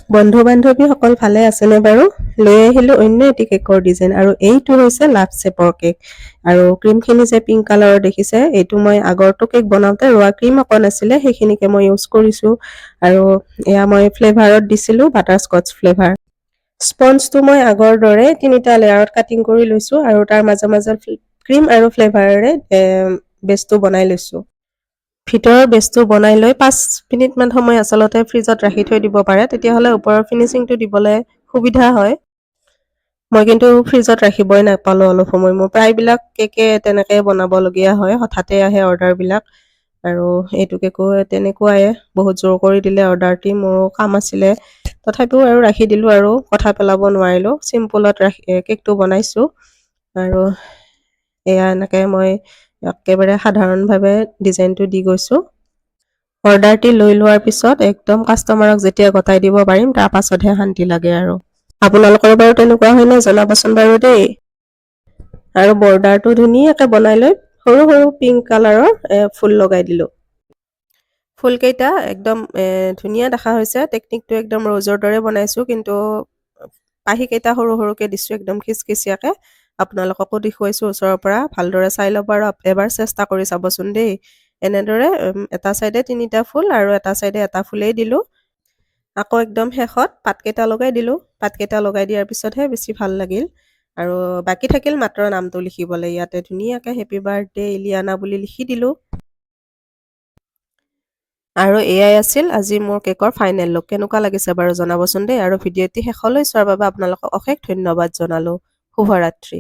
বন্ধু বান্ধৱী সকল ভালে আছেনে বাৰু? লৈ আহিলোঁ অন্য এটি কেকৰ ডিজাইন আৰু এইটো হৈছে লাভ শ্বেপৰ কেক। আৰু ক্ৰীমখিনি যে পিংক কালাৰৰ দেখিছে, এইটো মই আগৰটো কেক বনাওঁতে ৰোৱা ক্ৰীম অকণ আছিলে, সেইখিনিকে মই ইউজ কৰিছোঁ। আৰু এয়া মই ফ্লেভাৰত দিছিলোঁ বাটাৰস্কচ ফ্লেভাৰ। স্পঞ্জটো মই আগৰ দৰে 3টা লেয়াৰত কাটিং কৰি লৈছোঁ আৰু তাৰ মাজে মাজে ক্ৰীম আৰু ফ্লেভাৰেৰে বেছটো বনাই লৈছোঁ। ভিতৰৰ বেছটো বনাই লৈ 5 মিনিটমান সময় আচলতে ফ্ৰিজত ৰাখি থৈ দিব পাৰে, তেতিয়াহ'লে ওপৰৰ ফিনিচিংটো দিবলৈ সুবিধা হয়। মই কিন্তু ফ্ৰিজত ৰাখিবই নাপালোঁ অলপ সময়। মোৰ প্ৰায়বিলাক কেকে তেনেকৈ বনাবলগীয়া হয়, হঠাতে আহে অৰ্ডাৰবিলাক। আৰু এইটো কেকো তেনেকুৱাই, বহুত জোৰ কৰি দিলে অৰ্ডাৰটি, মোৰো কাম আছিলে। তথাপিও আৰু ৰাখি দিলোঁ আৰু কথা পেলাব নোৱাৰিলোঁ। চিম্পুলত কেকটো বনাইছোঁ আৰু এয়া এনেকৈ মই একেবাৰে সাধাৰণভাৱে ডিজাইনটো দি গৈছোঁ। অৰ্ডাৰটি লৈ লোৱাৰ পিছত একদম কাষ্টমাৰক যেতিয়া গতাই দিব পাৰিম, তাৰ পাছতহে শান্তি লাগে আৰু। আপোনালোকৰ বাৰু তেনেকুৱা হয়নে জনাবচোন বাৰু দেই। আৰু বৰ্ডাৰটো ধুনীয়াকৈ বনাই লৈ সৰু সৰু পিংক কালাৰৰ ফুল লগাই দিলোঁ। ফুলকেইটা একদম ধুনীয়া দেখা হৈছে। টেকনিকটো একদম ৰ'জৰ দৰে বনাইছোঁ, কিন্তু পাহিকেইটা সৰু সৰুকৈ দিছোঁ একদম খিচখিচীয়াকৈ। আপোনালোককো দেখুৱাইছোঁ ওচৰৰ পৰা, ভালদৰে চাই ল'ব আৰু এবাৰ চেষ্টা কৰি চাবচোন দেই। এনেদৰে এটা চাইডে 3টা ফুল আৰু এটা চাইডে এটা ফুলেই দিলোঁ। আকৌ একদম শেষত পাতকেইটা লগাই দিলোঁ। পাতকেইটা লগাই দিয়াৰ পিছতহে বেছি ভাল লাগিল। আৰু বাকী থাকিল মাত্ৰ নামটো লিখিবলৈ। ইয়াতে ধুনীয়াকৈ হেপী বাৰ্থডে ইলিয়ানা বুলি লিখি দিলোঁ। আৰু এয়াই আছিল আজি মোৰ কেকৰ ফাইনেল লুক। কেনেকুৱা লাগিছে বাৰু জনাবচোন দেই। আৰু ভিডিঅ'টি শেষলৈ চোৱাৰ বাবে আপোনালোকক অশেষ ধন্যবাদ জনালোঁ। শুভৰাত্ৰি।